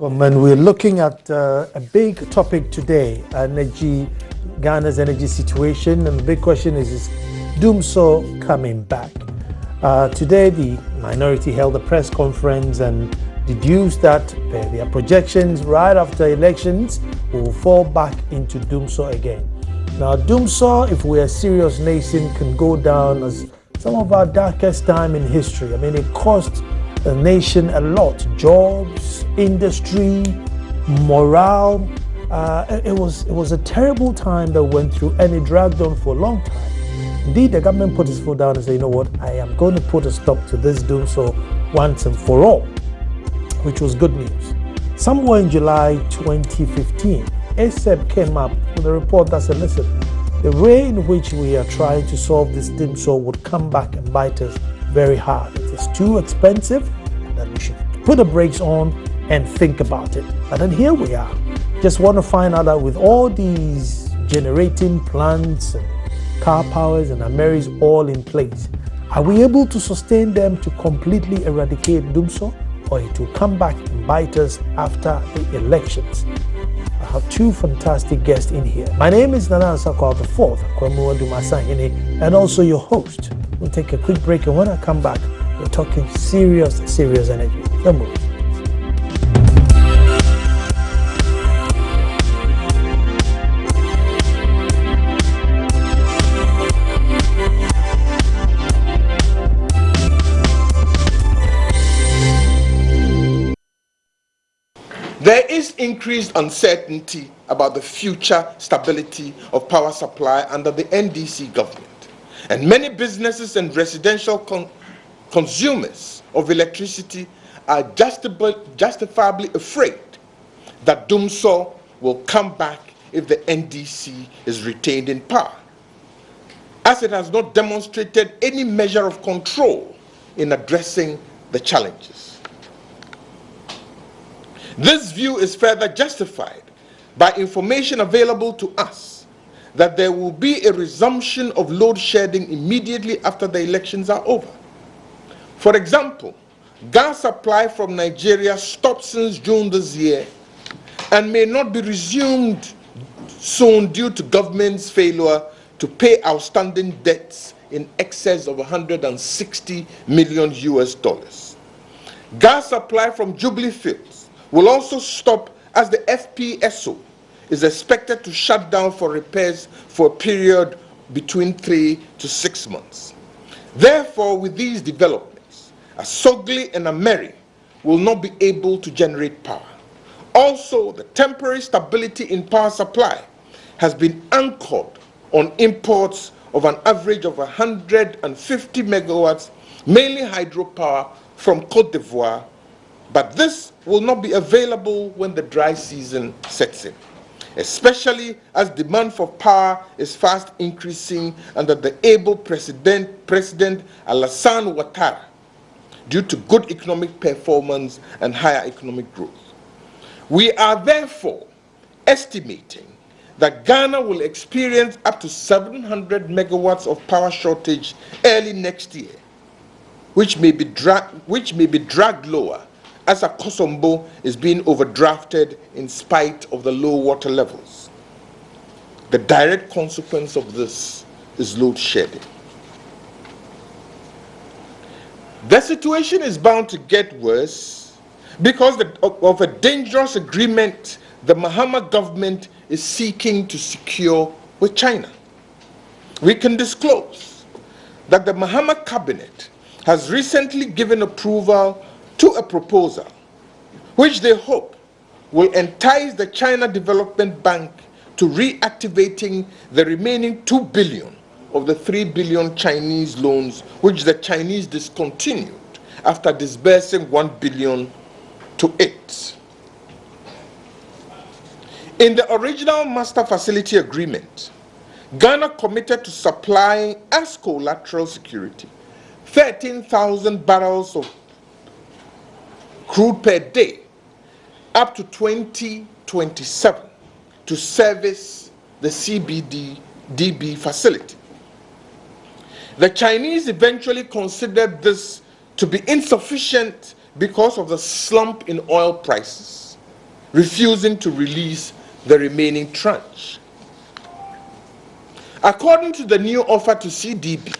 And we're looking at a big topic today, Ghana's energy situation. And the big question is Dumsor coming back? Today, the minority held a press conference and deduced that their projections right after elections will fall back into Dumsor again. Now, Dumsor, if we're a serious nation, can go down as some of our darkest time in history. I mean, it cost the nation a lot: jobs, industry, morale. It was a terrible time that went through, and it dragged on for a long time. Indeed, the government put its foot down and said, you know what, I am going to put a stop to this Dumsor once and for all, which was good news. Somewhere in July 2015, ASEP came up with a report that said, listen, the way in which we are trying to solve this Dumsor would come back and bite us very hard. It is too expensive, that we should put the brakes on and think about it. And then here we are. Just want to find out that with all these generating plants and car powers and Ameris all in place, are we able to sustain them to completely eradicate Dumsor, or it will come back and bite us after the elections? I have two fantastic guests in here. My name is Nana Ansakwa IV, Kwemu Dumasahini, and also your host. We'll take a quick break, and when I come back, we're talking serious energy. Don't move. There is increased uncertainty about the future stability of power supply under the NDC government. And many businesses and residential consumers of electricity are justifiably afraid that Dumsor will come back if the NDC is retained in power, as it has not demonstrated any measure of control in addressing the challenges. This view is further justified by information available to us that there will be a resumption of load shedding immediately after the elections are over. For example, gas supply from Nigeria stopped since June this year and may not be resumed soon due to government's failure to pay outstanding debts in excess of $160 million US. Gas supply from Jubilee Fields will also stop as the FPSO is expected to shut down for repairs for a period between 3 to 6 months. Therefore, with these developments, Asogli and Ameri will not be able to generate power. Also, the temporary stability in power supply has been anchored on imports of an average of 150 megawatts, mainly hydropower from Côte d'Ivoire, but this will not be available when the dry season sets in, especially as demand for power is fast increasing under the able President Alassane Ouattara due to good economic performance and higher economic growth. We are therefore estimating that Ghana will experience up to 700 megawatts of power shortage early next year, which may be dragged lower as Akosombo is being overdrafted in spite of the low water levels. The direct consequence of this is load shedding. The situation is bound to get worse because of a dangerous agreement the Mahama government is seeking to secure with China. We can disclose that the Mahama cabinet has recently given approval to a proposal which they hope will entice the China Development Bank to reactivating the remaining 2 billion of the 3 billion Chinese loans which the Chinese discontinued after disbursing 1 billion to it. In the original Master Facility Agreement, Ghana committed to supplying as collateral security 13,000 barrels of crude per day up to 2027 to service the CBDB facility. The Chinese eventually considered this to be insufficient because of the slump in oil prices refusing to release the remaining tranche. According to the new offer to CDB,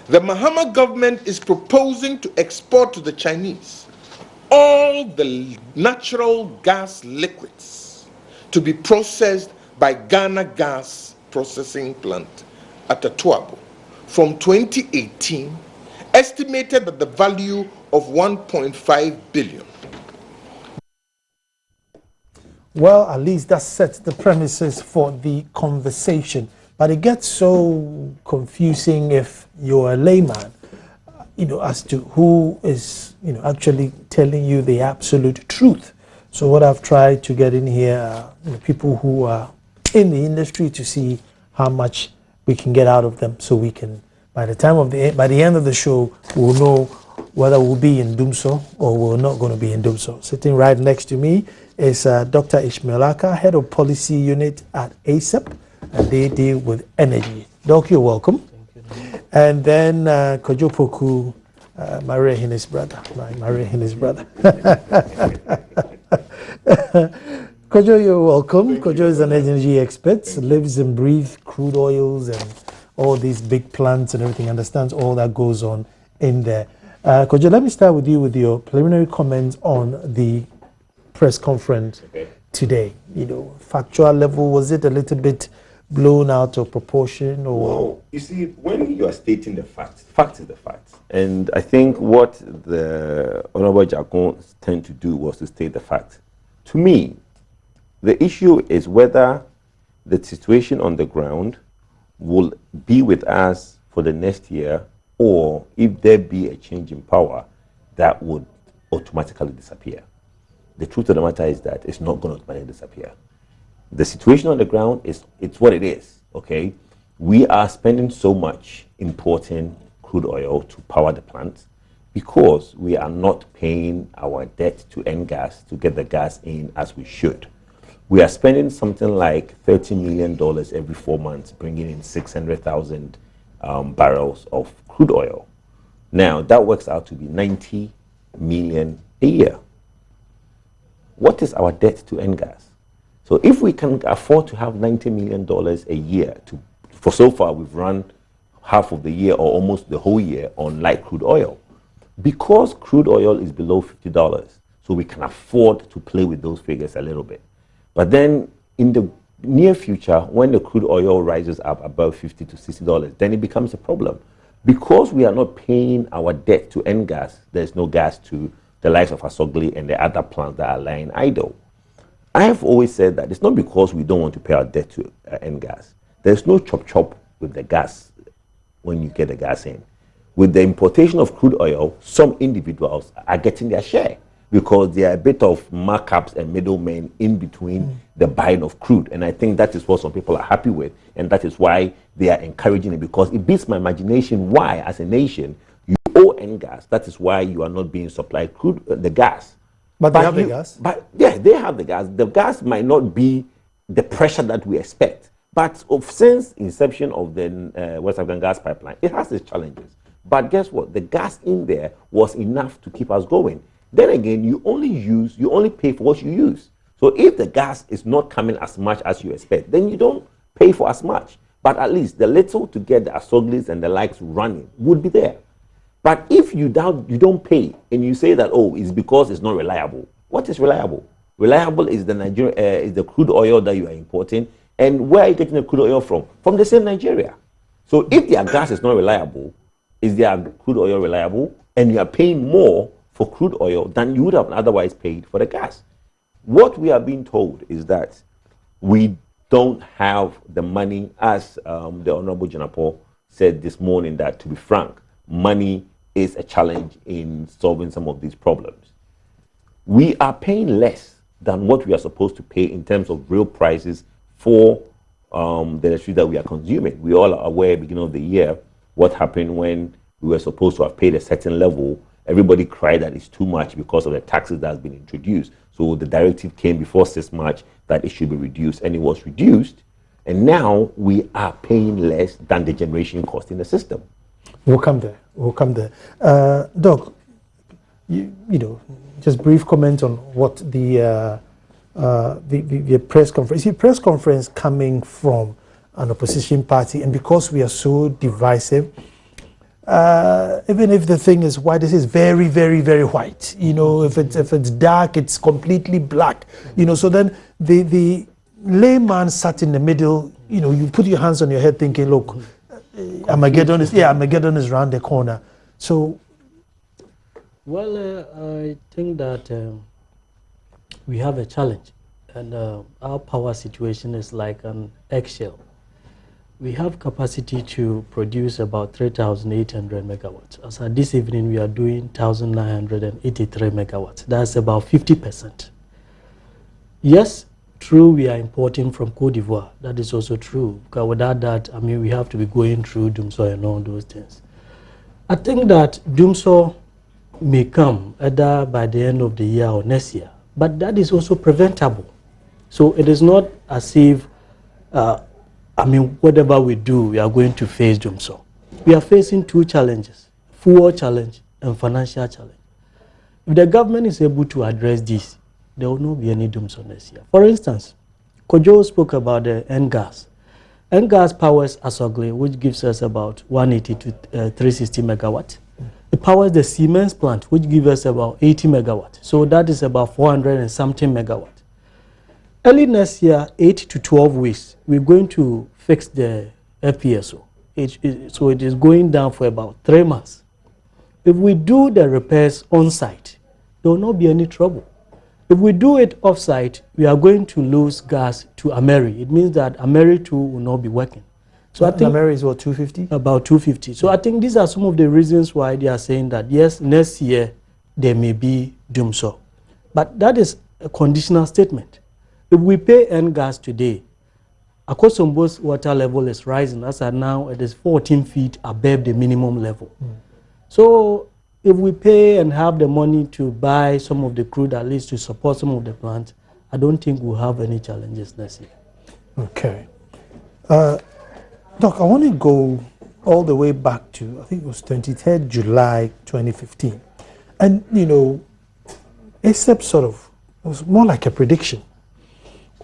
the Mahama government is proposing to export to the Chinese all the natural gas liquids to be processed by Ghana Gas Processing Plant at Atuabo from 2018, estimated at the value of 1.5 billion. Well, at least that sets the premises for the conversation. But it gets so confusing if you're a layman, as to who is, actually telling you the absolute truth. So what I've tried to get in here are people who are in the industry to see how much we can get out of them, so we can, by the end of the show, we'll know whether we'll be in Dumsor or we're not going to be in Dumsor. Sitting right next to me is Dr. Ishmael Aka, Head of Policy Unit at ASEP, and they deal with energy. Doc, you're welcome. Thank you. And then Kojo Poku, Maria Hines' brother. Kojo, you're welcome. Kojo is an energy expert, lives and breathes crude oils and all these big plants and everything, understands all that goes on in there. Kojo, let me start with you with your preliminary comments on the press conference today. Factual level, was it a little bit blown out of proportion? Or well, you see, when you are stating the facts, fact is the fact. And I think what the Honorable Jagon tend to do was to state the fact. To me, the issue is whether the situation on the ground will be with us for the next year, or if there be a change in power, that would automatically disappear. The truth of the matter is that it's not going to automatically disappear. The situation on the ground it's what it is, okay? We are spending so much importing crude oil to power the plants because we are not paying our debt to N-Gas to get the gas in as we should. We are spending something like $30 million every 4 months, bringing in 600,000 barrels of crude oil. Now, that works out to be 90 million a year. What is our debt to N-Gas? So if we can afford to have $90 million a year, for so far we've run half of the year or almost the whole year on light crude oil. Because crude oil is below $50, so we can afford to play with those figures a little bit. But then in the near future, when the crude oil rises up above $50 to $60, then it becomes a problem. Because we are not paying our debt to N-Gas, there's no gas to the likes of Asogli and the other plants that are lying idle. I have always said that it's not because we don't want to pay our debt to N-Gas. There's no chop with the gas when you get the gas in. With the importation of crude oil, some individuals are getting their share because there are a bit of markups and middlemen in between the buying of crude. And I think that is what some people are happy with, and that is why they are encouraging it, because it beats my imagination why, as a nation, you owe N-Gas. That is why you are not being supplied the gas. But they have the gas? But yeah, they have the gas. The gas might not be the pressure that we expect. But since inception of the West African gas pipeline, it has its challenges. But guess what? The gas in there was enough to keep us going. Then again, you only pay for what you use. So if the gas is not coming as much as you expect, then you don't pay for as much. But at least the little to get the Asoglis and the likes running would be there. But if you don't pay and you say that, oh, it's because it's not reliable. What is reliable? Reliable is the crude oil that you are importing. And where are you getting the crude oil from? From the same Nigeria. So if their gas is not reliable, is their crude oil reliable? And you are paying more for crude oil than you would have otherwise paid for the gas. What we are being told is that we don't have the money, as the Honorable Janapo said this morning, that, to be frank, money is a challenge in solving some of these problems. We are paying less than what we are supposed to pay in terms of real prices for the electricity that we are consuming. We all are aware, beginning of the year, what happened when we were supposed to have paid a certain level. Everybody cried that it's too much because of the taxes that has been introduced. So the directive came before 6 March that it should be reduced, and it was reduced. And now we are paying less than the generation cost in the system. We'll come there. Doc, you know, just brief comment on what the the press conference. The press conference coming from an opposition party, and because we are so divisive, even if the thing is white, this is very, very, very white. You know, if it's dark, it's completely black. You know, so then the layman sat in the middle. You know, you put your hands on your head, thinking, look, Armageddon is round the corner. So, well, I think that we have a challenge, and our power situation is like an eggshell. We have capacity to produce about 3,800 megawatts. As of this evening, we are doing 1,983 megawatts. That's about 50%. Yes, true, we are importing from Cote d'Ivoire. That is also true. Because without that, I mean, we have to be going through Dumsor and all those things. I think that Dumsor may come either by the end of the year or next year, but that is also preventable. So it is not as if I mean, whatever we do, we are going to face Dumsor. We are facing two challenges, fuel challenge and financial challenge. If the government is able to address this, there will not be any Dumsor next year. For instance, Kojo spoke about the N-gas. N-gas powers Asogli, which gives us about 180 to 360 megawatts. It powers the Siemens plant, which gives us about 80 megawatts. So that is about 400 and something megawatts. Early next year, 8 to 12 weeks, we're going to fix the FPSO. So it is going down for about 3 months. If we do the repairs on site, there will not be any trouble. If we do it off site, we are going to lose gas to Ameri. It means that Ameri too will not be working. So I think Ameri is what, 250? About 250. So I think these are some of the reasons why they are saying that yes, next year there may be Dumsor. But that is a conditional statement. If we pay N-gas today, Akosombo's water level is rising. As of now, it is 14 feet above the minimum level. So if we pay and have the money to buy some of the crude, at least to support some of the plants, I don't think we'll have any challenges next year. Okay. Doc, I want to go all the way back to, I think it was 23rd July 2015. And, you know, ASEP sort of, it was more like a prediction.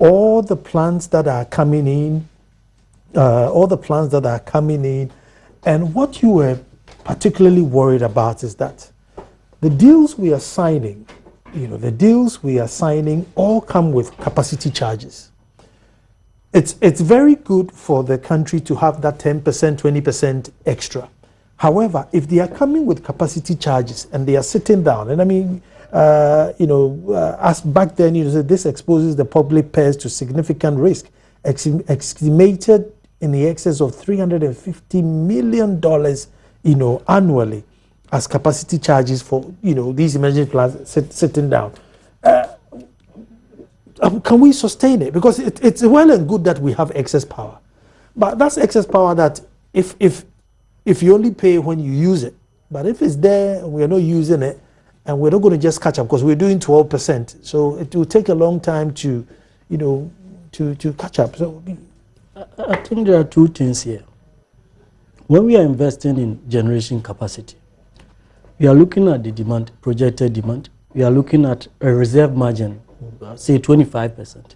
All the plants that are coming in, and what you were particularly worried about is that the deals we are signing, all come with capacity charges. It's very good for the country to have that 10%, 20% extra. However, if they are coming with capacity charges and they are sitting down, and I mean, as back then, this exposes the public pairs to significant risk, estimated in the excess of $350 million, annually, as capacity charges for, these emergency plants sitting down. Can we sustain it? Because it's well and good that we have excess power, but that's excess power that if you only pay when you use it, but if it's there and we are not using it, and we're not going to just catch up because we're doing 12%. So it will take a long time to catch up. So I think there are two things here. When we are investing in generation capacity, we are looking at the demand, projected demand. We are looking at a reserve margin, say 25%.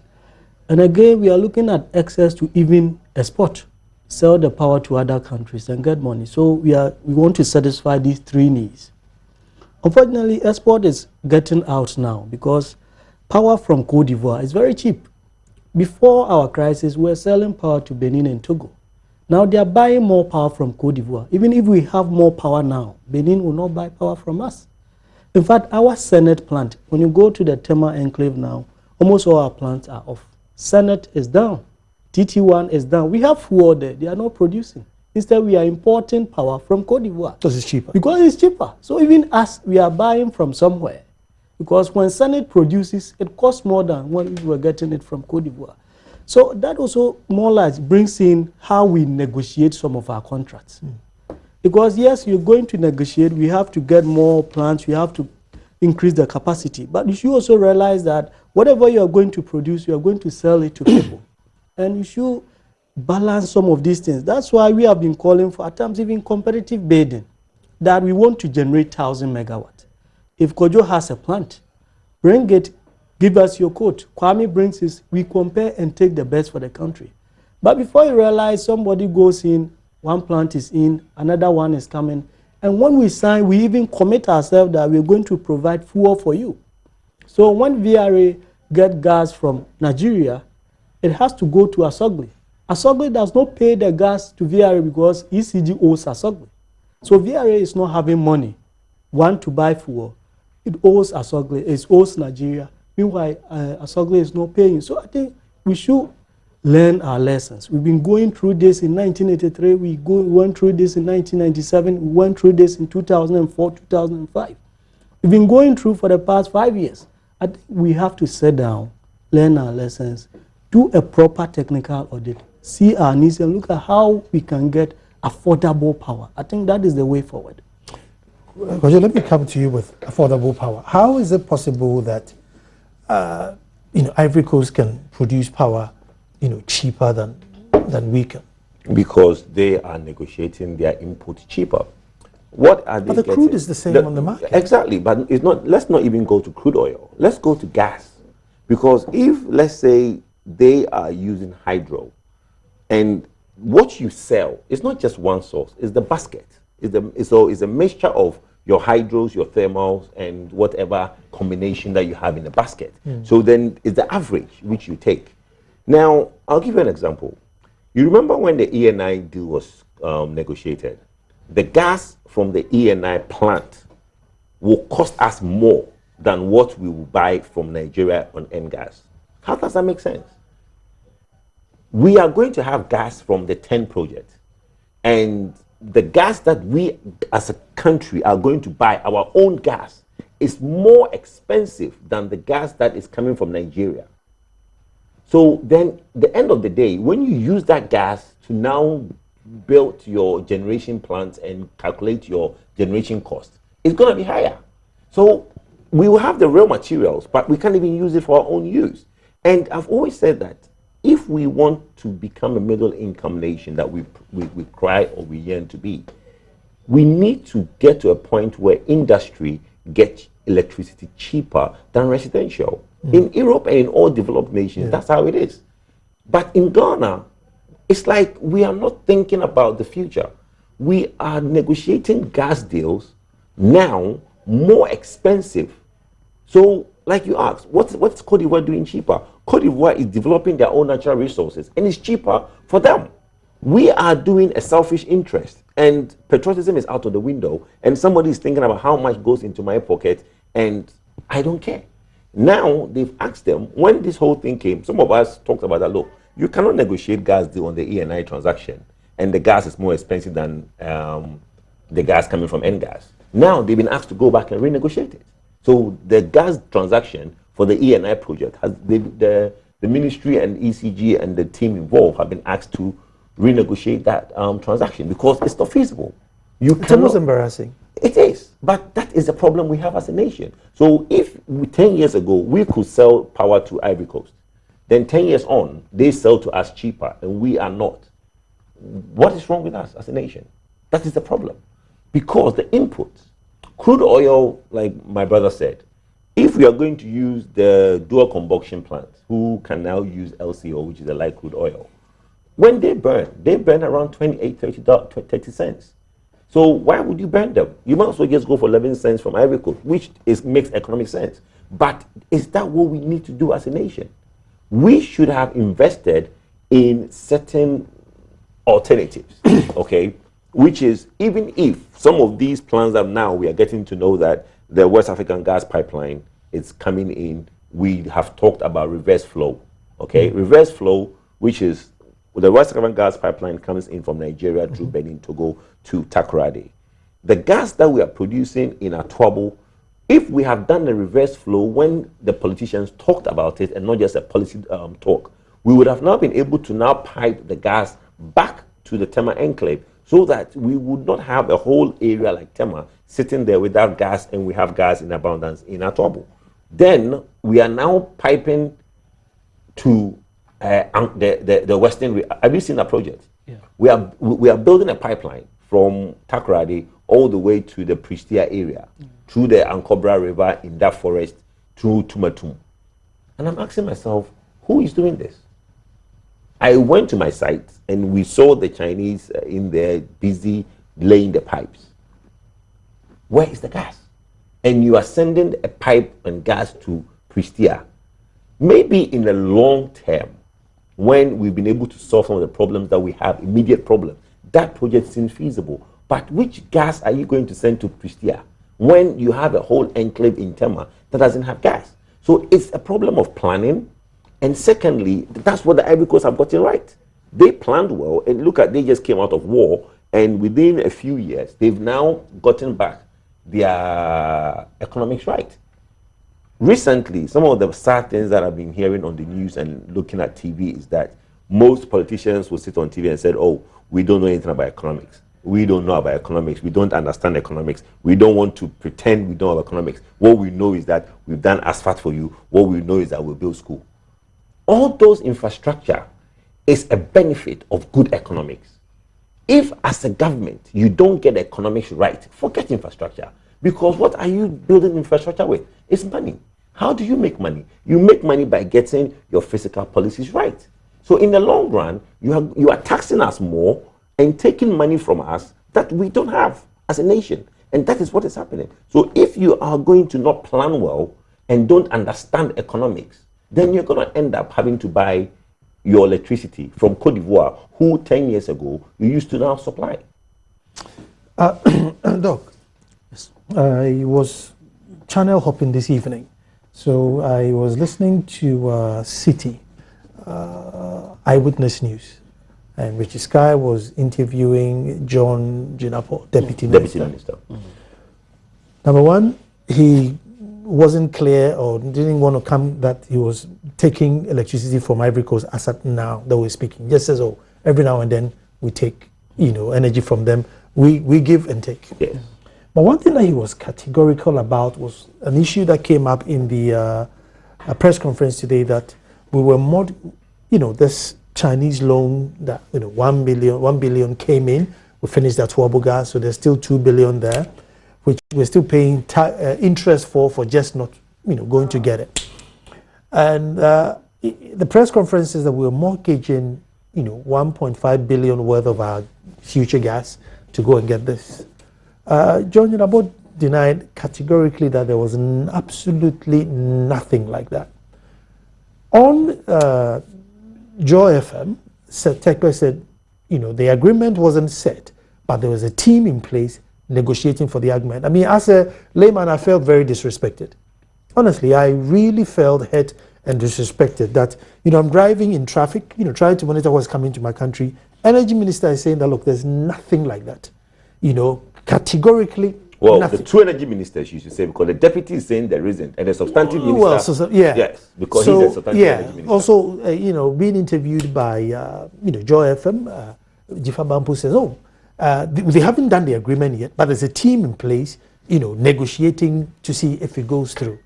And again, we are looking at access to even export, sell the power to other countries and get money. So we want to satisfy these three needs. Unfortunately, export is getting out now because power from Cote d'Ivoire is very cheap. Before our crisis, we were selling power to Benin and Togo. Now they are buying more power from Cote d'Ivoire. Even if we have more power now, Benin will not buy power from us. In fact, our Senate plant, when you go to the Tema enclave now, almost all our plants are off. Senate is down. TT1 is down. We have fuel there. They are not producing. Instead, we are importing power from Cote d'Ivoire. Because it's cheaper. Because it's cheaper. So even as we are buying from somewhere, because when Senate produces, it costs more than when we were getting it from Cote d'Ivoire. So that also more or less brings in how we negotiate some of our contracts. Because yes, you're going to negotiate, we have to get more plants, we have to increase the capacity. But you should also realize that whatever you are going to produce, you are going to sell it to people. And you should balance some of these things. That's why we have been calling for, at times, even competitive bidding, that we want to generate 1,000 megawatts. If Kojo has a plant, bring it, give us your quote. Kwame brings his, we compare and take the best for the country. But before you realize, somebody goes in, one plant is in, another one is coming. And when we sign, we even commit ourselves that we're going to provide fuel for you. So when VRA get gas from Nigeria, it has to go to Asogli. Asogli does not pay the gas to VRA because ECG owes Asogli. So VRA is not having money, one, to buy fuel. It owes Asogli, it owes Nigeria. Meanwhile, Asogli is not paying. So I think we should learn our lessons. We've been going through this in 1983, we went through this in 1997, we went through this in 2004, 2005. We've been going through for the past 5 years. I think we have to sit down, learn our lessons, do a proper technical audit, see our needs, and look at how we can get affordable power. I think that is the way forward. Roger, let me come to you with affordable power. How is it possible that Ivory Coast can produce power cheaper than we can? Because they are negotiating their input cheaper. What are they But the getting? crude is the same on the market. Exactly, but it's not. Let's not even go to crude oil. Let's go to gas. Because if, let's say, they are using hydro, and what you sell is not just one source, it's the basket. It's a mixture of your hydros, your thermals, and whatever combination that you have in the basket. So then it's the average which you take. Now, I'll give you an example. You remember when the ENI deal was negotiated? The gas from the ENI plant will cost us more than what we will buy from Nigeria on N-gas. How does that make sense? We are going to have gas from the 10 project, and the gas that we as a country are going to buy, our own gas, is more expensive than the gas that is coming from Nigeria. So then, the end of the day, when you use that gas to now build your generation plants and calculate your generation cost, it's going to be higher. So we will have the raw materials, but we can't even use it for our own use. And I've always said that if we want to become a middle income nation that we cry or we yearn to be, we need to get to a point where industry gets electricity cheaper than residential. In Europe and in all developed nations, that's how it is. But in Ghana, it's like we are not thinking about the future. We are negotiating gas deals now more expensive. So, like you asked, what's Cote d'Ivoire doing cheaper? Cote d'Ivoire is developing their own natural resources, and it's cheaper for them. We are doing a selfish interest, and patriotism is out of the window, and somebody is thinking about how much goes into my pocket, and I don't care. Now, they've asked them, when this whole thing came, some of us talked about that, look, you cannot negotiate gas deal on the ENI transaction, and the gas is more expensive than the gas coming from N-gas. Now, they've been asked to go back and renegotiate it. So the gas transaction for the ENI project, the ministry and ECG and the team involved have been asked to renegotiate that transaction because it's not feasible. It's almost embarrassing. It is, but that is the problem we have as a nation. So if 10 years ago we could sell power to Ivory Coast, then 10 years on, they sell to us cheaper and we are not. What is wrong with us as a nation? That is the problem. Because the inputs, crude oil, like my brother said, if we are going to use the dual combustion plants, who can now use LCO, which is a light crude oil, when they burn around 28, 30 cents. So why would you burn them? You might as well just go for 11 cents from Ivory Coast, which makes economic sense. But is that what we need to do as a nation? We should have invested in certain alternatives, okay? Which is, even if some of these plans that now we are getting to know that the West African gas pipeline is coming in, we have talked about reverse flow, okay? Reverse flow, which is the West African gas pipeline comes in from Nigeria through Benin, Togo to Takoradi. The gas that we are producing in Atuabo, if we have done the reverse flow when the politicians talked about it and not just a policy talk, we would have now been able to now pipe the gas back to the Tema enclave so that we would not have a whole area like Tema sitting there without gas, and we have gas in abundance in Atuabo. Then we are now piping to the Western. Have you seen that project? Yeah. We are building a pipeline from Takoradi all the way to the Pristia area, through the Ankobra River in that forest, through Tumatum. And I'm asking myself, who is doing this? I went to my site and we saw the Chinese in there busy laying the pipes. Where is the gas? And you are sending a pipe and gas to Pristia. Maybe in the long term, when we've been able to solve some of the problems that we have, immediate problems, that project seems feasible. But which gas are you going to send to Pristia when you have a whole enclave in Tema that doesn't have gas? So it's a problem of planning. And secondly, that's what the Ivory Coast have gotten right. They planned well, and look at, they just came out of war, and within a few years, they've now gotten back their economics right. Recently, some of the sad things that I've been hearing on the news and looking at TV is that most politicians will sit on TV and say, oh, we don't know anything about economics. We don't know about economics. We don't understand economics. We don't want to pretend we don't have economics. What we know is that we've done asphalt for you. What we know is that we'll build school. All those infrastructure is a benefit of good economics. If as a government you don't get economics right, forget infrastructure. Because what are you building infrastructure with? It's money. How do you make money? You make money by getting your fiscal policies right. So in the long run, you are taxing us more and taking money from us that we don't have as a nation. And that is what is happening. So if you are going to not plan well and don't understand economics, then you're going to end up having to buy your electricity from Cote d'Ivoire, who 10 years ago you used to now supply. Doc, yes. I was channel hopping this evening, so I was listening to City Eyewitness News, and Richie Sky was interviewing John Jinapo, Deputy Minister. Mm-hmm. Number one, he wasn't clear or didn't want to come that he was taking electricity from Ivory Coast as at now that we're speaking. Just says, oh, every now and then we take, energy from them. We give and take. Yes. But one thing that he was categorical about was an issue that came up in the press conference today, that we were more, this Chinese loan that, 1 billion came in. We finished that Wabuga, so there's still 2 billion there, which we're still paying interest for just not, going to get it. And the press conference says that we're mortgaging, 1.5 billion worth of our future gas to go and get this. John Yinabo denied categorically that there was absolutely nothing like that. On Joy FM, Tekwe said, the agreement wasn't set, but there was a team in place negotiating for the agreement. I mean, as a layman, I felt very disrespected. Honestly, I really felt hurt and disrespected that, I'm driving in traffic, trying to monitor what's coming to my country. Energy Minister is saying that, look, there's nothing like that. Categorically, well, nothing. The two energy ministers, you should say, because the deputy is saying there isn't, and the substantive minister. Well, yeah. Yes, because he's a substantive energy minister. Also, being interviewed by, Joy FM, Jifa Bampu says, they haven't done the agreement yet, but there's a team in place, negotiating to see if it goes through.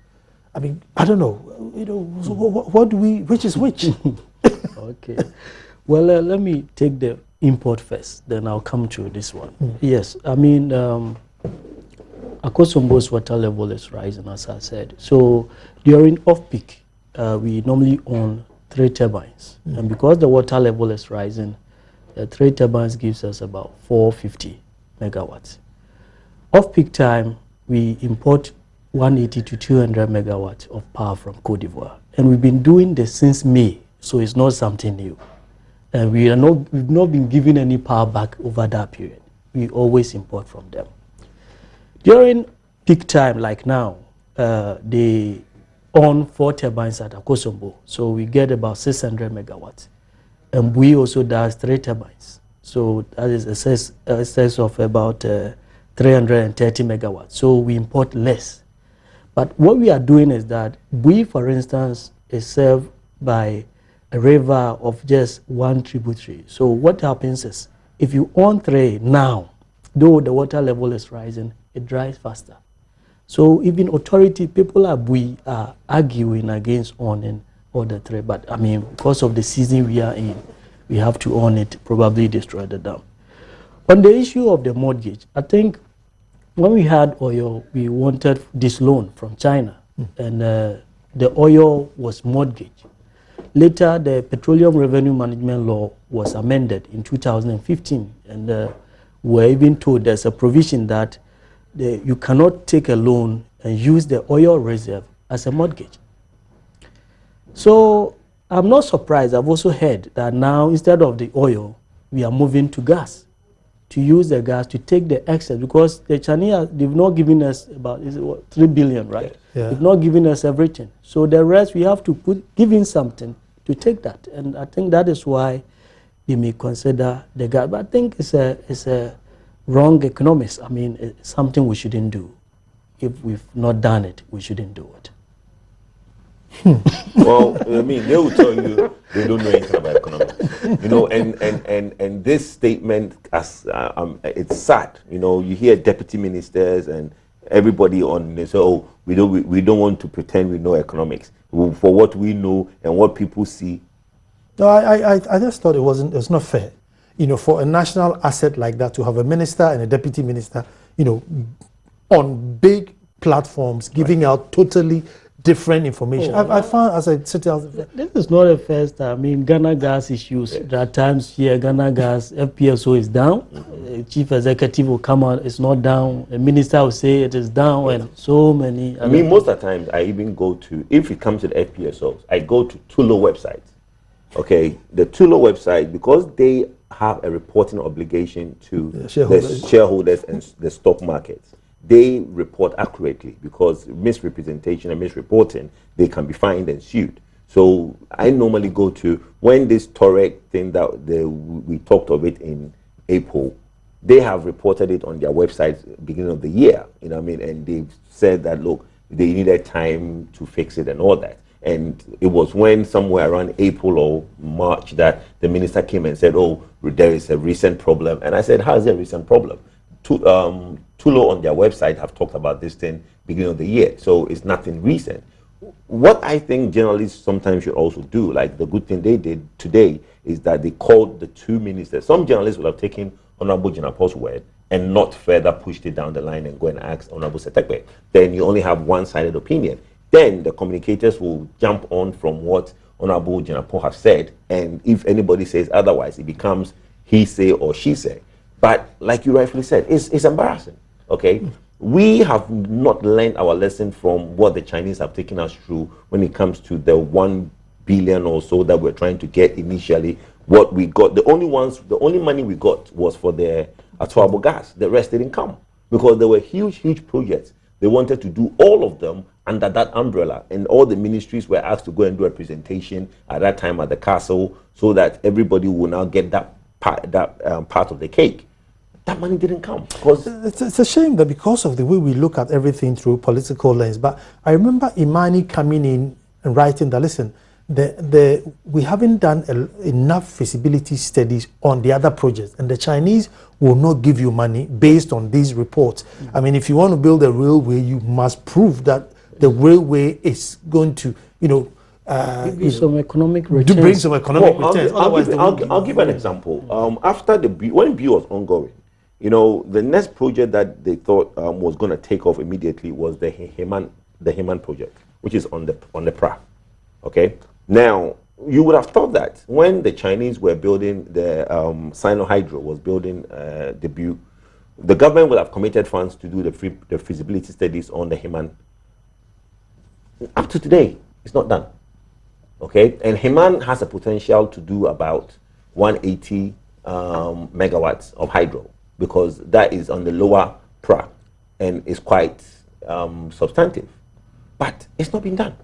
I mean, I don't know, what do we, which is which? Okay. Well, let me take the import first, then I'll come to this one. Yes, I mean, Akosombo's water level is rising, as I said. So during off-peak, we normally own 3 turbines. And because the water level is rising, the 3 turbines gives us about 450 megawatts. Off-peak time, we import 180 to 200 megawatts of power from Cote d'Ivoire. And we've been doing this since May, so it's not something new. And we've not been given any power back over that period. We always import from them. During peak time, like now, they own 4 turbines at Akosombo, so we get about 600 megawatts. And we also does 3 turbines, so that is excess of about 330 megawatts. So we import less. But what we are doing is that we, for instance, is served by a river of just 1 tributary. So what happens is, if you own 3 now, though the water level is rising, it dries faster. So even authority, people are arguing against owning all the 3. But I mean, because of the season we are in, we have to own it, probably destroy the dam. On the issue of the mortgage, I think when we had oil, we wanted this loan from China. And the oil was mortgaged. Later, the Petroleum Revenue Management Law was amended in 2015, and we're even told there's a provision that you cannot take a loan and use the oil reserve as a mortgage. So I'm not surprised. I've also heard that now, instead of the oil, we are moving to gas, to use the gas to take the excess, because the Chinese, they've not given us about 3 billion, right? Yeah. They've not given us everything. So the rest, we have to give in something to take that. And I think that is why we may consider the gas. But I think it's a wrong economics. I mean, it's something we shouldn't do. If we've not done it, we shouldn't do it. Well, I mean, they will tell you they don't know anything about economics, you know, and this statement, as it's sad, you know. You hear deputy ministers and everybody on this, oh, we don't want to pretend we know economics. For what we know and what people see. No, I just thought it's not fair, you know, for a national asset like that to have a minister and a deputy minister, you know, on big platforms giving out totally different information. I found, as I said, this is not a first time. I mean, Ghana gas issues. Yes. There are times here, Ghana gas FPSO is down. Chief executive will come out, it's not down. A minister will say it is down, and so many. I mean, most of the times I even go to, if it comes to the FPSOs, I go to Tulo website. Okay, the Tulo website, because they have a reporting obligation to the shareholders and the stock markets. They report accurately, because misrepresentation and misreporting, they can be fined and sued. So I normally go to, when this Torek thing that we talked of it in April, they have reported it on their website beginning of the year, you know what I mean, and they've said that, look, they needed time to fix it and all that. And it was when somewhere around April or March that the minister came and said, oh, there is a recent problem. And I said, how is there a recent problem? Tulo on their website have talked about this thing beginning of the year, so it's nothing recent. What I think journalists sometimes should also do, like the good thing they did today, is that they called the two ministers. Some journalists would have taken Honorable Jinapo's word and not further pushed it down the line and go and ask Honorable Setekwe. Then you only have one-sided opinion. Then the communicators will jump on from what Honorable Jinapo has said, and if anybody says otherwise, it becomes he say or she say. But like you rightfully said, it's embarrassing, okay? We have not learned our lesson from what the Chinese have taken us through when it comes to the 1 billion or so that we're trying to get initially. What we got, the only money we got was for the Atuabo gas. The rest didn't come because there were huge projects. They wanted to do all of them under that umbrella, and all the ministries were asked to go and do a presentation at that time at the castle so that everybody will now get that part of the cake. That money didn't come. It's a shame that because of the way we look at everything through political lens. But I remember Imani coming in and writing that, listen, we haven't done enough feasibility studies on the other projects, and the Chinese will not give you money based on these reports. I mean, if you want to build a railway, you must prove that the railway is going to, give you some economic returns. To bring some economic returns. I'll give an example. After when B was ongoing, the next project that they thought was going to take off immediately was the Heman project, which is on the Pra. Okay. Now you would have thought that when the Chinese were building the Sino Hydro was building the Butte, the government would have committed funds to do the feasibility studies on the Heman. Up to today, it's not done. Okay, and Heman has a potential to do about 180 megawatts of hydro, because that is on the lower Pra and is quite substantive, but it's not been done.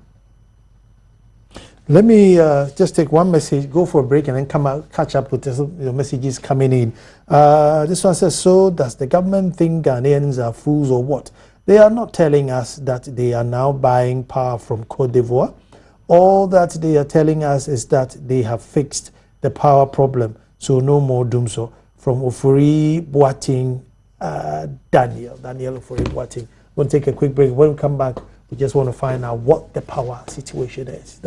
Let me just take one message, go for a break, and then come out, catch up with the messages coming in. This one says, so does the government think Ghanaians are fools or what? They are not telling us that they are now buying power from Cote d'Ivoire. All that they are telling us is that they have fixed the power problem, so no more Dumsor. From Ofori Boating, Daniel Ofori Boating. We'll take a quick break. When we come back, we just want to find out what the power situation is.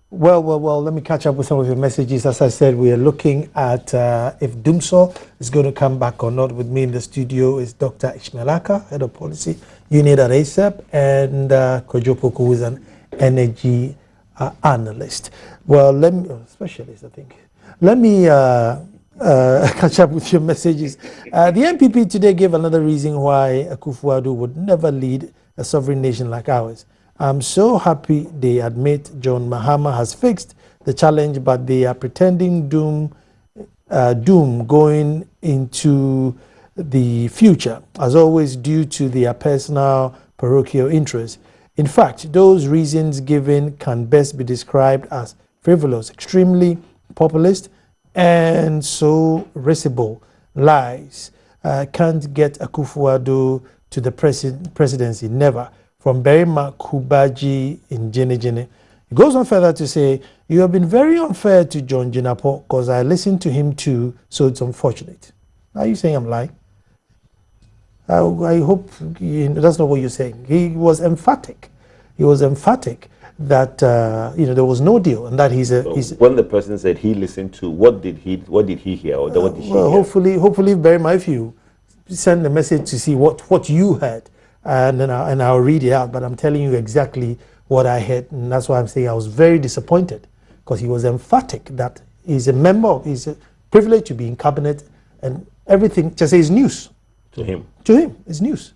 Well, let me catch up with some of your messages. As I said, we are looking at if Dumsor is going to come back or not. With me in the studio is Dr. Ishmael Aka, Head of Policy, You need an ASAP, and Kojo Poku, who is an energy analyst. Well, let me, specialist, I think. Let me catch up with your messages. The NPP today gave another reason why Akufo-Addo would never lead a sovereign nation like ours. I'm so happy they admit John Mahama has fixed the challenge, but they are pretending doom going into the future, as always, due to their personal parochial interests. In fact, those reasons given can best be described as frivolous, extremely populist, and so risible lies. Can't get Akufo-Addo to the presidency, never. From Berima Kubaji in Jene. He goes on further to say, you have been very unfair to John Jinapo because I listened to him too, so it's unfortunate. Are you saying I'm lying? I hope that's not what you're saying. He was emphatic. He was emphatic that there was no deal, and that he's when the person said he listened to, what did he hear, or what did she hear? Hopefully, Berima, if you send a message to see what you heard, and then I'll read it out. But I'm telling you exactly what I heard, and that's why I'm saying I was very disappointed, because he was emphatic that he's a member, he's a privilege to be in cabinet, and everything just is news to him. To him, it's news.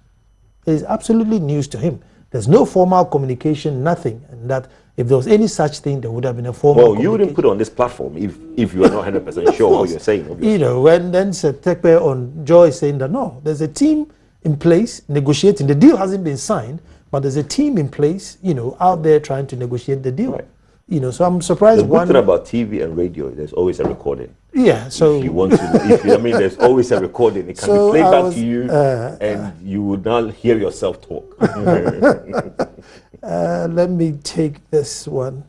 It is absolutely news to him. There's no formal communication, nothing, and that if there was any such thing, there would have been a formal. Well, you wouldn't put it on this platform if you are not 100% sure what you're saying. Obviously. When then Setekpe on Joy saying that no, there's a team in place negotiating. The deal hasn't been signed, but there's a team in place, out there trying to negotiate the deal. Right. So I'm surprised. The good thing about TV and radio, there's always a recording. Yeah, so if you want to, there's always a recording. It can be played back to you, and you would not hear yourself talk. Let me take this one,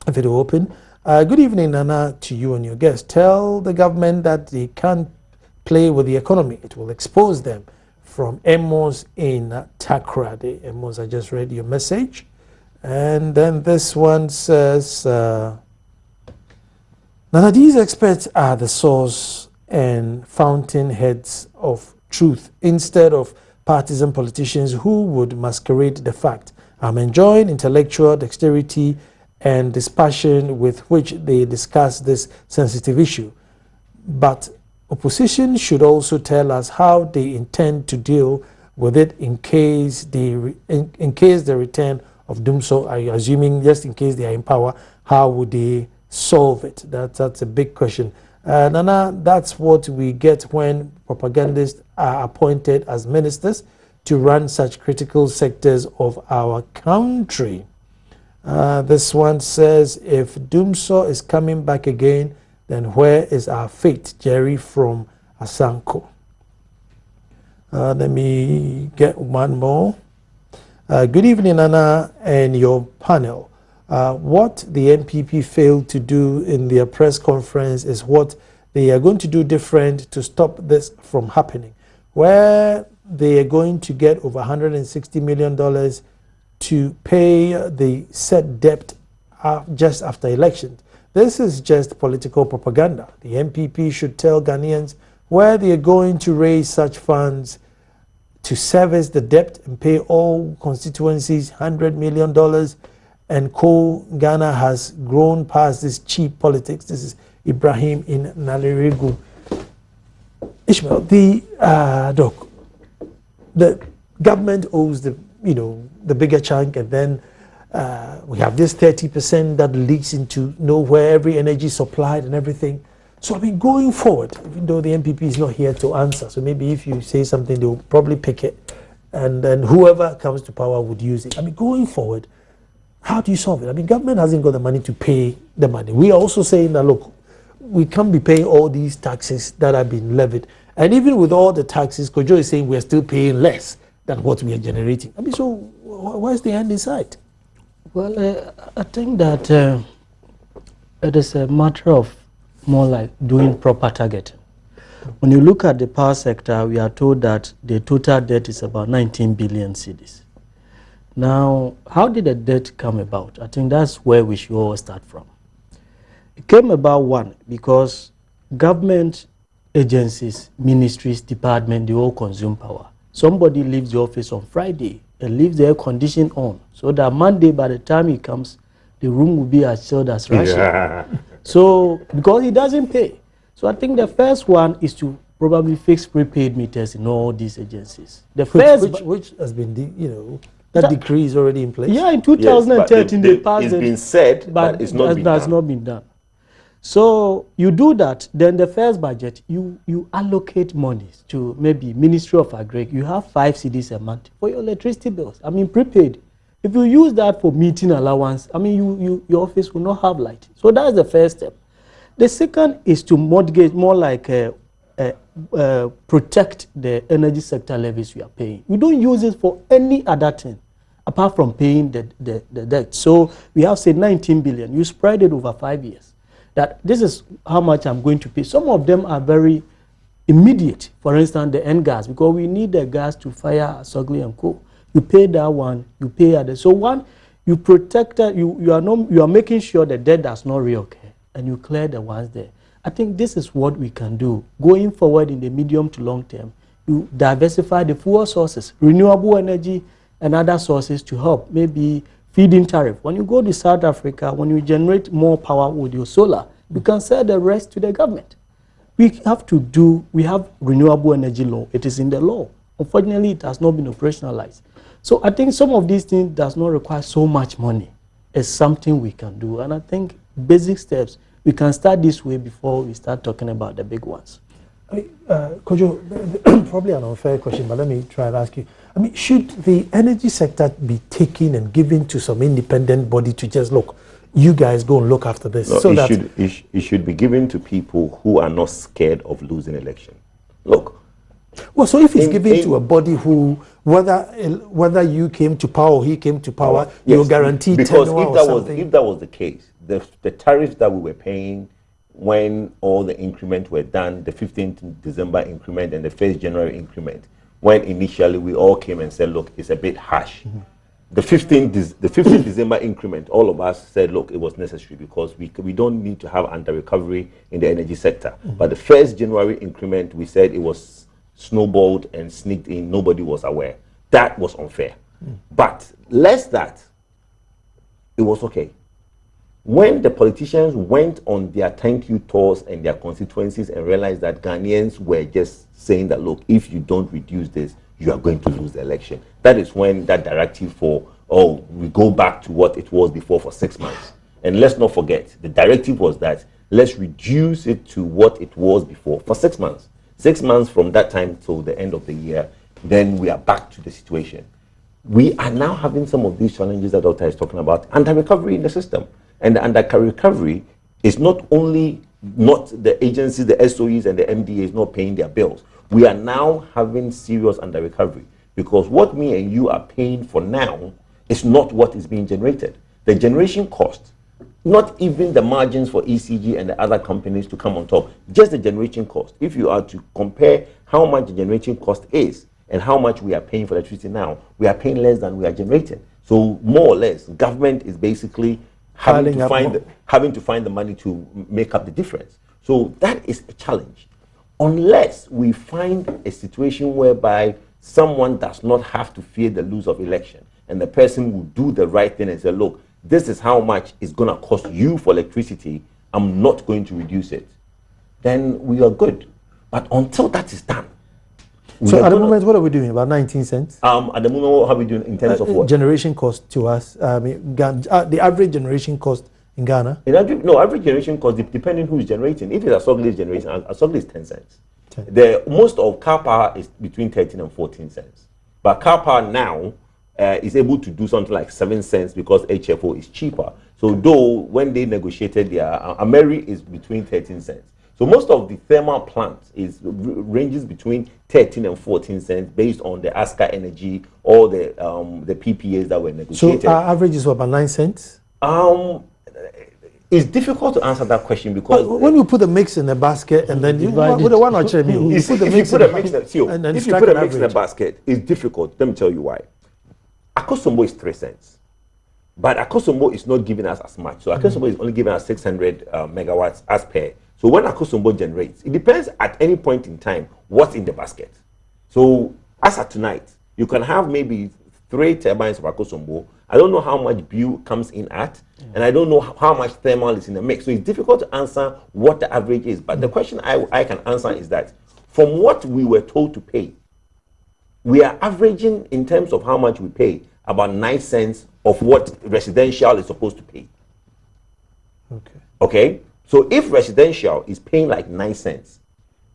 if it will open. Good evening, Nana, to you and your guest. Tell the government that they can't play with the economy. It will expose them. From Emos in Takrade. Emos, I just read your message. And then this one says, Nana, these experts are the source and fountainheads of truth instead of partisan politicians who would masquerade the fact. I'm enjoying intellectual dexterity and dispassion with which they discuss this sensitive issue. But opposition should also tell us how they intend to deal with it in case the return of Dumsor, are you assuming just in case they are in power, how would they solve it? That's a big question. Nana, that's what we get when propagandists are appointed as ministers to run such critical sectors of our country. This one says, if Dumsor is coming back again, then where is our fate? Jerry from Asanko. Let me get one more. Good evening, Nana, and your panel. What the NPP failed to do in their press conference is what they are going to do different to stop this from happening, where they are going to get over $160 million to pay the said debt just after elections. This is just political propaganda. The NPP should tell Ghanaians where they are going to raise such funds to service the debt and pay all constituencies $100 million. And Ghana has grown past this cheap politics. This is Ibrahim in Nalerigu. Ishmael, the government owes the bigger chunk, and then we have this 30% that leaks into nowhere, every energy supplied and everything. So going forward, even though the NPP is not here to answer, so maybe if you say something, they'll probably pick it, and then whoever comes to power would use it. Going forward, how do you solve it? Government hasn't got the money to pay the money. We are also saying that, look, we can't be paying all these taxes that have been levied. And even with all the taxes, Kojo is saying we're still paying less than what we are generating. So where's the end in sight? Well, I think that it is a matter of more like doing proper targeting. When you look at the power sector, we are told that the total debt is about 19 billion cedis. Now, how did the debt come about? I think that's where we should all start from. It came about, one, because government agencies, ministries, departments, they all consume power. somebody leaves the office on Friday and leaves the air condition on, so that Monday, by the time he comes, the room will be as chilled as Russia. Yeah. So, because he doesn't pay. So I think the first one is to probably fix prepaid meters in all these agencies. The first, which has been, that decree is already in place. yeah, in 2013 Yes, they passed it's it, been said, but it's not been that's done. not been done. So you do that, then the first budget, you allocate monies to maybe Ministry of Agri. You have 5 cedis a month for your electricity bills. I mean, prepaid. If you use that for meeting allowance, I mean, your office will not have light. So that's the first step. The second is to mortgage, more like protect the energy sector levies you are paying. You don't use it for any other thing apart from paying the debt. So we have, say, 19 billion. You spread it over 5 years. That this is how much I'm going to pay. Some of them are very immediate. For instance, the end gas, because we need the gas to fire Asogli and Co. You pay that one, you pay other. So one, you protect, you are making sure the debt does not reoccur, and you clear the ones there. I think this is what we can do going forward in the medium to long term. You diversify the fuel sources, renewable energy, and other sources to help. Maybe feed-in tariff. When you go to South Africa, when you generate more power with your solar, you can sell the rest to the government. We have renewable energy law. It is in the law. Unfortunately, it has not been operationalized. So I think some of these things does not require so much money. It's something we can do. And I think basic steps, we can start this way before we start talking about the big ones. Kojo, probably an unfair question, but let me try and ask you. I mean, should the energy sector be taken and given to some independent body to just look, you guys go and look after this? No, so it should be given to people who are not scared of losing election. Look. Well, so if it's given to a body who, whether you came to power or he came to power, you're guaranteed because if that was the case, the tariffs that we were paying when all the increment were done, the 15th December increment and the 1st January increment, when initially we all came and said, look, it's a bit harsh. Mm-hmm. The 15th December increment, all of us said, look, it was necessary because we don't need to have under-recovery in the energy sector. Mm-hmm. But the 1st January increment, we said it was snowballed and sneaked in. Nobody was aware. That was unfair. Mm. But less that, it was okay. When the politicians went on their thank you tours and their constituencies and realized that Ghanaians were just saying that, look, if you don't reduce this, you are going to lose the election. That is when that directive for, we go back to what it was before for 6 months. And let's not forget, the directive was that let's reduce it to what it was before for 6 months. 6 months from that time till the end of the year, then we are back to the situation. We are now having some of these challenges that Doctor is talking about, under-recovery in the system. And the under-recovery is not only not the agencies, the SOEs and the MDAs not paying their bills. We are now having serious under-recovery because what me and you are paying for now is not what is being generated. The generation cost, not even the margins for ECG and the other companies to come on top, just the generation cost. If you are to compare how much the generation cost is and how much we are paying for electricity now, we are paying less than we are generating. So more or less, government is basically having to find the money to make up the difference. So that is a challenge. Unless we find a situation whereby someone does not have to fear the loss of election and the person will do the right thing and say, look, this is how much it's going to cost you for electricity, I'm not going to reduce it, then we are good. But until that is done. So at the moment, what are we doing? About 19 cents? At the moment, what are we doing in terms of what? Generation cost to us. The average generation cost in Ghana? Average generation cost, depending who is generating. If it's Asogli generation, Asogli is 10 cents. Most of car power is between 13 and 14 cents. But car power now is able to do something like 7 cents because HFO is cheaper. So though when they negotiated their, Ameri is between 13 cents. So most of the thermal plants ranges between 13 and 14 cents based on the ASCA energy or the PPAs that were negotiated. So our average is what, about 9 cents? It's difficult to answer that question because when you put the mix in a basket and then you put the one or two meal, if you put a mix in a basket, it's difficult. Let me tell you why. Akosombo is 3 cents, but Akosombo is not giving us as much. So Akosombo is only giving us 600 megawatts as per. So when Akosombo generates, it depends at any point in time what's in the basket. So As of tonight, you can have maybe 3 turbines of Akosombo. I don't know how much bill comes in at, and I don't know how much thermal is in the mix. So it's difficult to answer what the average is. But the question I can answer is that from what we were told to pay, we are averaging in terms of how much we pay about 9 cents of what residential is supposed to pay. Okay. Okay? So if residential is paying like 9 cents,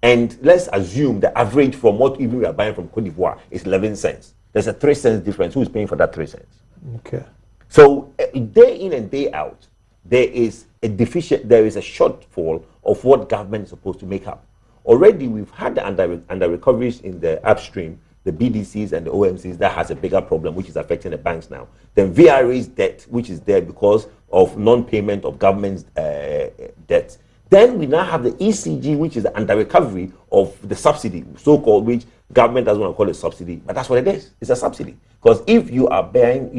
and let's assume the average from what even we are buying from Cote d'Ivoire is 11 cents, there's a 3 cents difference. Who is paying for that 3 cents? Okay. So day in and day out, there is a shortfall of what government is supposed to make up. Already we've had the under recoveries in the upstream, the BDCs and the OMCs. That has a bigger problem, which is affecting the banks now. Then VRA's debt, which is there because of non-payment of government's debt. Then we now have the ECG, which is the under recovery of the subsidy, so-called, which government doesn't want to call it subsidy, but that's what it is. It's a subsidy. Because if you are buying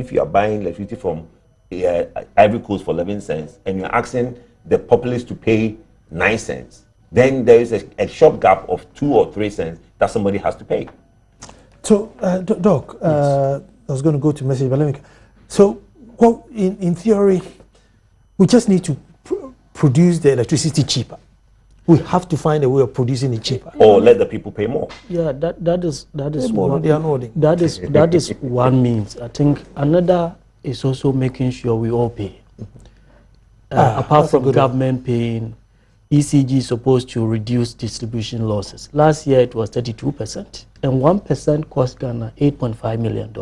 electricity from Ivory Coast for 11 cents and you're asking the populace to pay 9 cents, then there is a short gap of 2 or 3 cents that somebody has to pay. So, Doc, yes. I was going to go to message, but let me. So, well, in theory, we just need to produce the electricity cheaper. We have to find a way of producing it cheaper, or let the people pay more. Yeah, that is one, that is one means. I think another is also making sure we all pay. Apart from government paying, ECG is supposed to reduce distribution losses. Last year it was 32%, and 1% cost Ghana $8.5 million.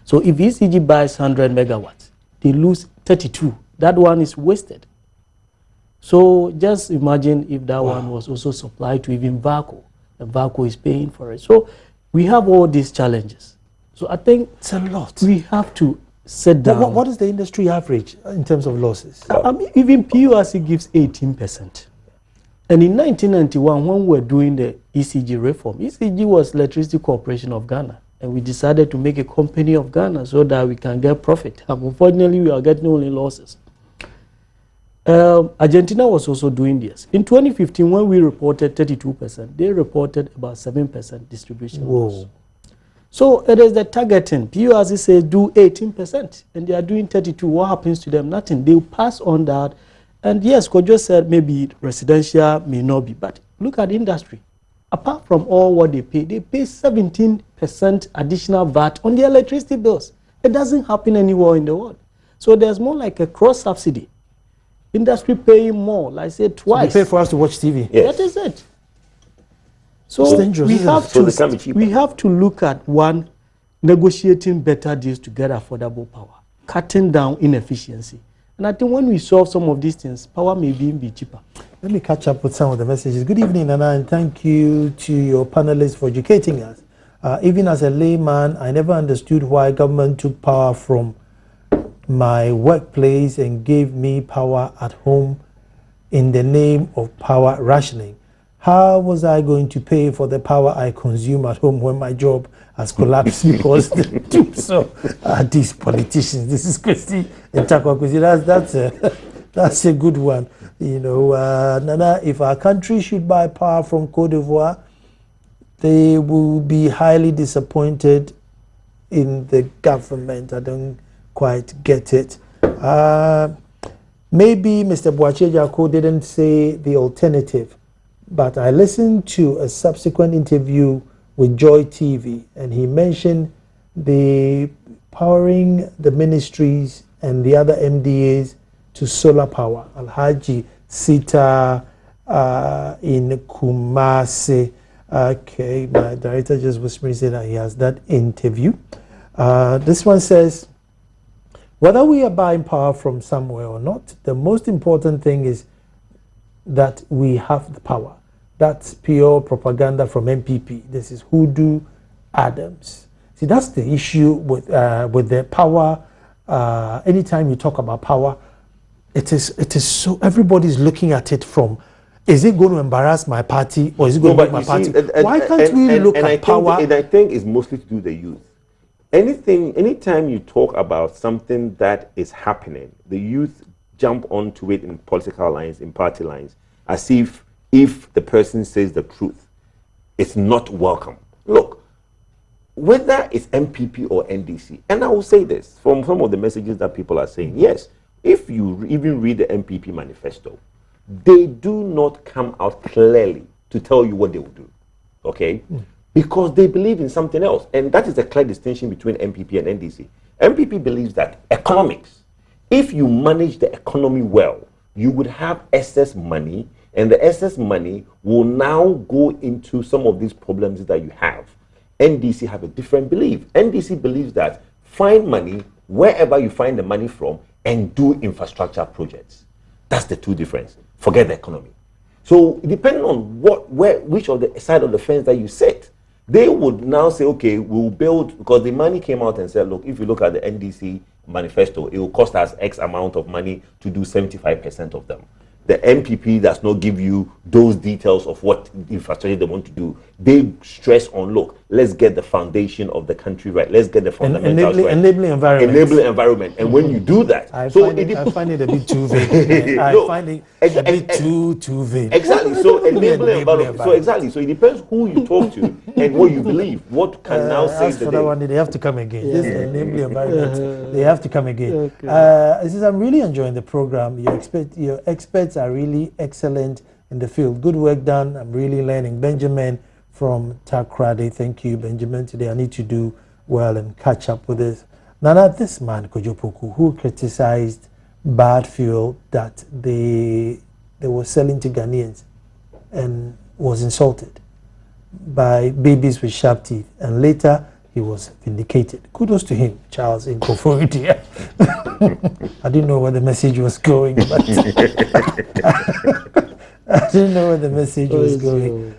So if ECG buys 100 megawatts, they lose 32. That one is wasted. So just imagine if that one was also supplied to even VACO, and VACO is paying for it. So we have all these challenges. So I think it's a lot. We have to sit down. What is the industry average in terms of losses? I mean, even PURC gives 18%. And in 1991, when we were doing the ECG reform, ECG was Electricity Corporation of Ghana. And we decided to make a company of Ghana so that we can get profit. Unfortunately, we are getting only losses. Argentina was also doing this. In 2015, when we reported 32%, they reported about 7% distribution loss. So it is the targeting. PURC says do 18%, and they are doing 32%. What happens to them? Nothing. They will pass on that. And yes, Kojo said maybe residential may not be, but look at industry. Apart from all what they pay 17% additional VAT on their electricity bills. It doesn't happen anywhere in the world. So there's more like a cross subsidy. Industry paying more, like I said, twice. So they pay for us to watch TV. Yes. That is it. So we have to look at one, negotiating better deals to get affordable power, cutting down inefficiency. And I think when we solve some of these things, power may be cheaper. Let me catch up with some of the messages. Good evening, Nana, and thank you to your panelists for educating us. Even as a layman, I never understood why government took power from my workplace and gave me power at home in the name of power rationing. How was I going to pay for the power I consume at home when my job has collapsed because they do so? These politicians. This is Christy and Takwakwisi. That's a good one. You know, Nana, if our country should buy power from Cote d'Ivoire, they will be highly disappointed in the government. I don't quite get it. Maybe Mr. Boache Jako didn't say the alternative, but I listened to a subsequent interview with Joy TV, and he mentioned the powering the ministries and the other MDAs to solar power. Alhaji Sita in Kumasi. Okay, my director just whispering saying that he has that interview. This one says, whether we are buying power from somewhere or not, the most important thing is that we have the power. That's pure propaganda from MPP. This is Hoodoo Adams. See, that's the issue with the power. Anytime you talk about power, it is so everybody's looking at it from, is it going to embarrass my party or is it going to make my party? Why can't we look at power? And I think it's mostly to do with the youth. Anytime you talk about something that is happening, the youth jump onto it in political lines, in party lines, as if the person says the truth, it's not welcome. Look, whether it's MPP or NDC, and I will say this from some of the messages that people are saying, yes, if you even read the MPP manifesto, they do not come out clearly to tell you what they will do, okay? Because they believe in something else, and that is a clear distinction between MPP and NDC. MPP believes that economics, if you manage the economy well, you would have excess money, and the excess money will now go into some of these problems that you have. NDC have a different belief. NDC believes that find money wherever you find the money from and do infrastructure projects. That's the two differences. Forget the economy. So depending on which of the side of the fence that you sit, they would now say, okay, we'll build, because the money came out and said, look, if you look at the NDC manifesto, it will cost us X amount of money to do 75% of them. The MPP does not give you those details of what infrastructure they want to do. They stress on, look, let's get the foundation of the country right. Let's get the fundamentals right. Enabling environment. Enabling environment. And when you do that, I find it a bit too vague. I find it a bit too vague. Exactly. So enabling environment. So exactly. So it depends who you talk to and what you believe. What can now save the for day. that one, they have to come again. This enabling environment, they have to come again. Okay. I'm really enjoying the program. Your experts are really excellent in the field. Good work done. I'm really learning. Benjamin from Takrade. Thank you, Benjamin. Today I need to do well and catch up with this. Nana, this man, Kojopoku, who criticized bad fuel that they were selling to Ghanaians and was insulted by babies with sharp teeth, and later he was vindicated. Kudos to him, Charles in Koforidua. I didn't know where the message was going, but I didn't know where the message was going.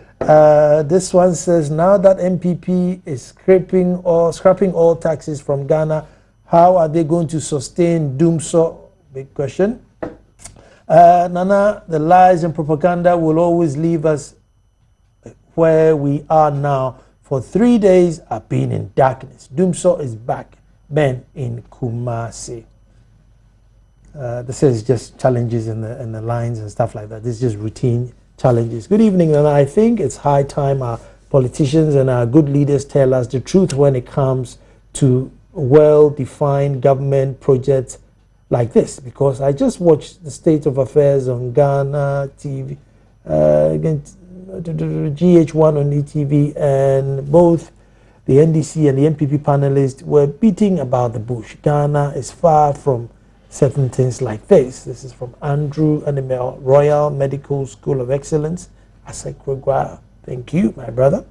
This one says, now that MPP is scrapping all taxes from Ghana, how are they going to sustain Dumsor? Big question. Nana, the lies and propaganda will always leave us where we are now. For 3 days, I've been in darkness. Dumsor is back. Ben in Kumasi. This is just challenges in the lines and stuff like that. This is just routine challenges. Good evening, and I think it's high time our politicians and our good leaders tell us the truth when it comes to well-defined government projects like this, because I just watched the state of affairs on Ghana TV, GH1 on ETV, and both the NDC and the MPP panelists were beating about the bush. Ghana is far from certain things like this. This is from Andrew Animel, Royal Medical School of Excellence, Asekwagwa. Thank you, my brother.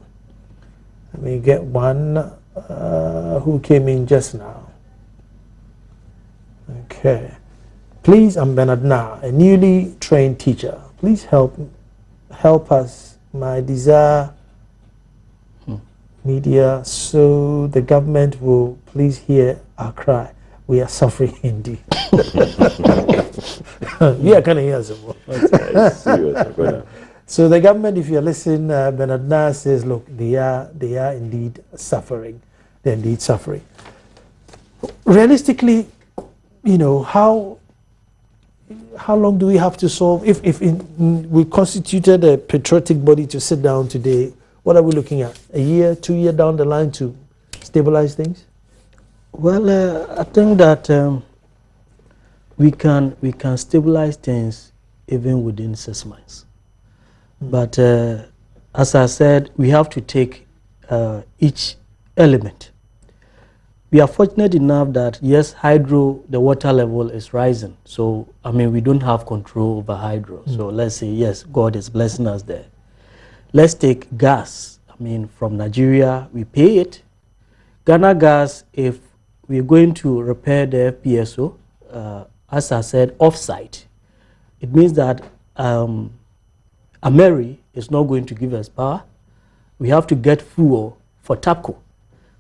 Let me get one who came in just now. Okay. Please, I'm Bernard Na, a newly trained teacher. Please help us. My desire media, so the government will please hear our cry. We are suffering indeed. Yeah, can I hear some more? So the government, if you're listening, Bernard Na says, look, they are indeed suffering. They're indeed suffering. Realistically, you know, how long do we have to solve? If we constituted a patriotic body to sit down today, what are we looking at? A year, 2 years down the line to stabilize things? Well, I think that we can stabilize things even within 6 months. But as I said, we have to take each element. We are fortunate enough that, yes, hydro, the water level is rising. So, I mean, we don't have control over hydro. So let's say, yes, God is blessing us there. Let's take gas. I mean, from Nigeria, we pay it. Ghana Gas, if we're going to repair the FPSO, as I said, off-site, it means that Ameri is not going to give us power. We have to get fuel for TAPCO.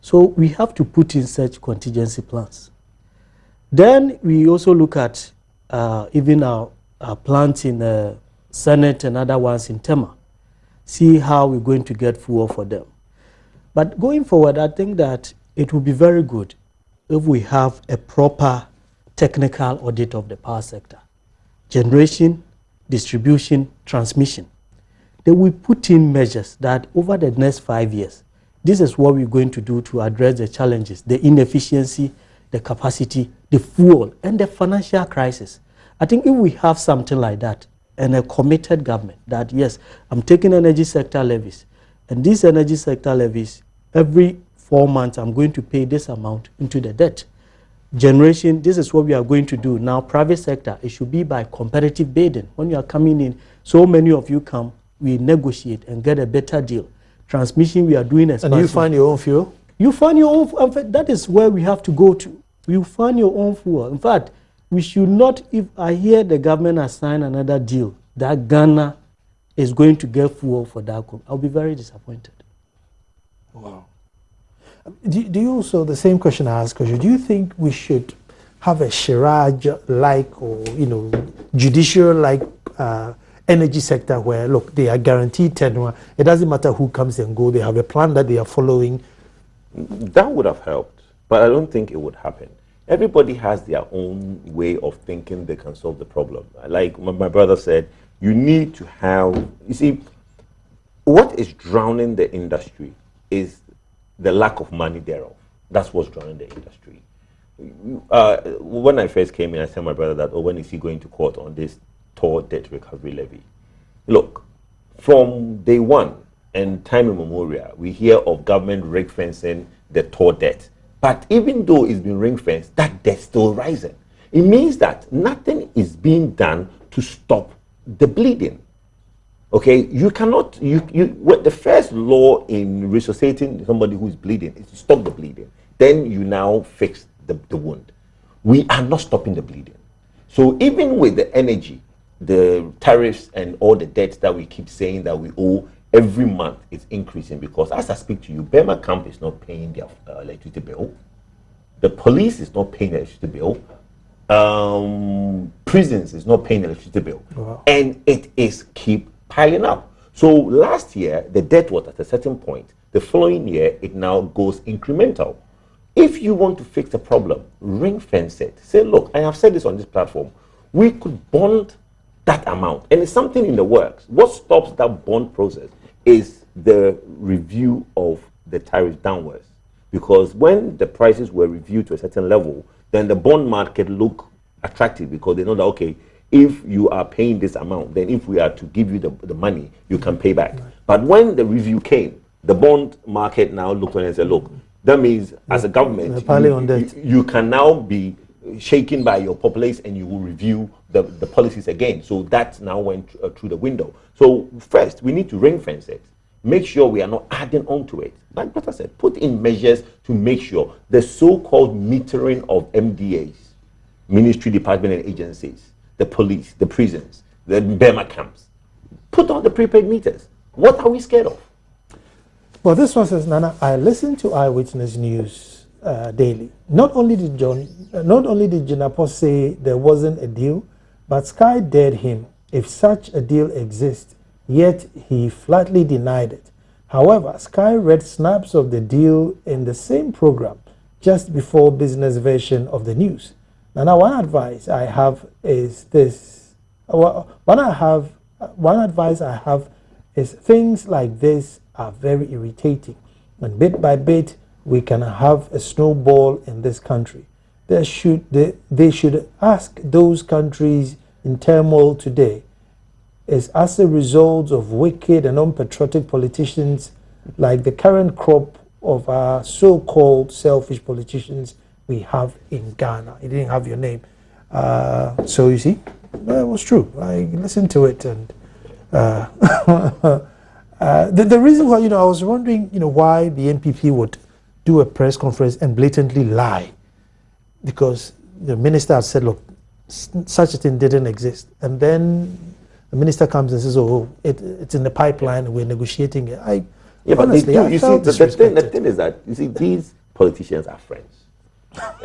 So we have to put in such contingency plans. Then we also look at even our plants in the Senate and other ones in Tema. See how we're going to get fuel for them. But going forward, I think that it will be very good if we have a proper technical audit of the power sector. Generation, distribution, transmission. Then we put in measures that over the next 5 years, This is what we're going to do to address the challenges, the inefficiency, the capacity, the fuel, and the financial crisis. I think if we have something like that, and a committed government that, yes, I'm taking energy sector levies, and these energy sector levies, every 4 months, I'm going to pay this amount into the debt. Generation, this is what we are going to do. Now, private sector, it should be by competitive bidding. When you are coming in, so many of you come, we negotiate and get a better deal. Transmission, we are doing expansion. And you find your own fuel? You find your own, that is where we have to go to. You find your own fuel. In fact, we should not, if I hear the government has signed another deal that Ghana is going to get fuel for that, I'll be very disappointed. Wow. Do you also, the same question I asked you, do you think we should have a Shiraj-like or, judicial-like energy sector where, look, they are guaranteed tenure, it doesn't matter who comes and goes, they have a plan that they are following? That would have helped, but I don't think it would happen. Everybody has their own way of thinking they can solve the problem. Like my brother said, you need to have, you see, what is drowning the industry is the lack of money thereof. That's what's drowning the industry. When I first came in, I told my brother that, when is he going to court on this toll debt recovery levy? Look, from day one and time immemorial, we hear of government ring fencing the toll debt. But even though it's been ring fenced, that debt still rising. It means that nothing is being done to stop the bleeding. Okay, you cannot, the first law in resuscitating somebody who is bleeding is to stop the bleeding. Then you now fix the wound. We are not stopping the bleeding. So even with the energy, the tariffs and all the debts that we keep saying that we owe, every month it's increasing, because as I speak to you, Burma Camp is not paying their electricity bill. The police is not paying the electricity bill. Prisons is not paying the electricity bill. Wow. And it is keep piling up. So last year, the debt was at a certain point. The following year, it now goes incremental. If you want to fix the problem, ring fence it. Say, look, I have said this on this platform. We could bond that amount, and it's something in the works. What stops that bond process is the review of the tariffs downwards. Because when the prices were reviewed to a certain level, then the bond market look attractive, because they know that, okay, if you are paying this amount, then if we are to give you the money, you can pay back. Right. But when the review came, the bond market now looked and said, look, that means as a government, you can now be shaken by your populace, and you will review the policies again. So that now went through the window. So first, we need to ring fence it. Make sure we are not adding on to it. Like what I said, put in measures to make sure the so-called metering of MDAs, ministry, department, and agencies, the police, the prisons, the Burma camps, put on the prepaid meters. What are we scared of? Well, this one says, Nana, I listen to Eyewitness News daily. Not only did Jinapor say there wasn't a deal, but Sky dared him if such a deal exists, yet he flatly denied it. However, Sky read snaps of the deal in the same program just before business version of the news. Now, one advice I have is this. One advice I have is things like this are very irritating, and bit by bit we can have a snowball in this country. They should ask those countries in turmoil today, is as a result of wicked and unpatriotic politicians like the current crop of our so-called selfish politicians we have in Ghana. He didn't have your name. So you see, it was true. I listened to it, and the reason why, I was wondering, why the NPP would do a press conference and blatantly lie, because the minister had said, look, such a thing didn't exist, and then the minister comes and says, oh, it's in the pipeline, we're negotiating it. Honestly, the thing is that, these politicians are friends.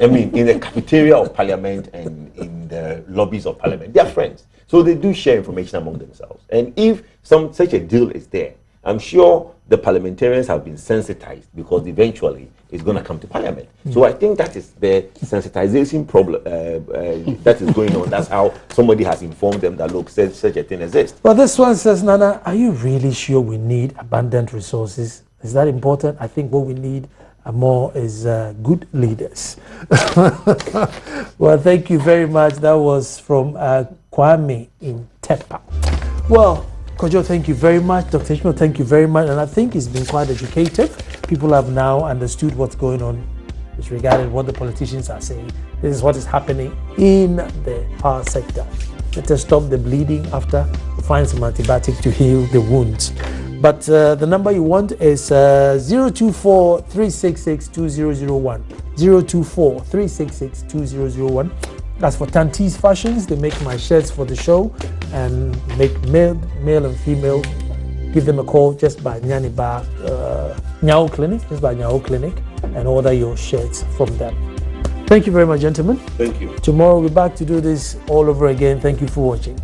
I mean, in the cafeteria of parliament and in the lobbies of parliament, they are friends. So they do share information among themselves. And if such a deal is there, I'm sure the parliamentarians have been sensitized, because eventually it's going to come to parliament. So I think that is the sensitization problem that is going on. That's how somebody has informed them that, look, such a thing exists. But this one says, Nana, are you really sure we need abundant resources Is that important? I think what we need more is good leaders. Well, thank you very much. That was from Kwame in Tepa. Well, Kojo, thank you very much. Dr. Ishmael, thank you very much. And I think it's been quite educative. People have now understood what's going on regarding what the politicians are saying. This is what is happening in the power sector. Let us stop the bleeding after we find some antibiotics to heal the wounds. But the number you want is 024-366-2001. 024-366-2001. That's for Tantis Fashions. They make my shirts for the show and make male and female. Give them a call just by Nyao Clinic, and order your shirts from them. Thank you very much, gentlemen. Thank you. Tomorrow we'll be back to do this all over again. Thank you for watching.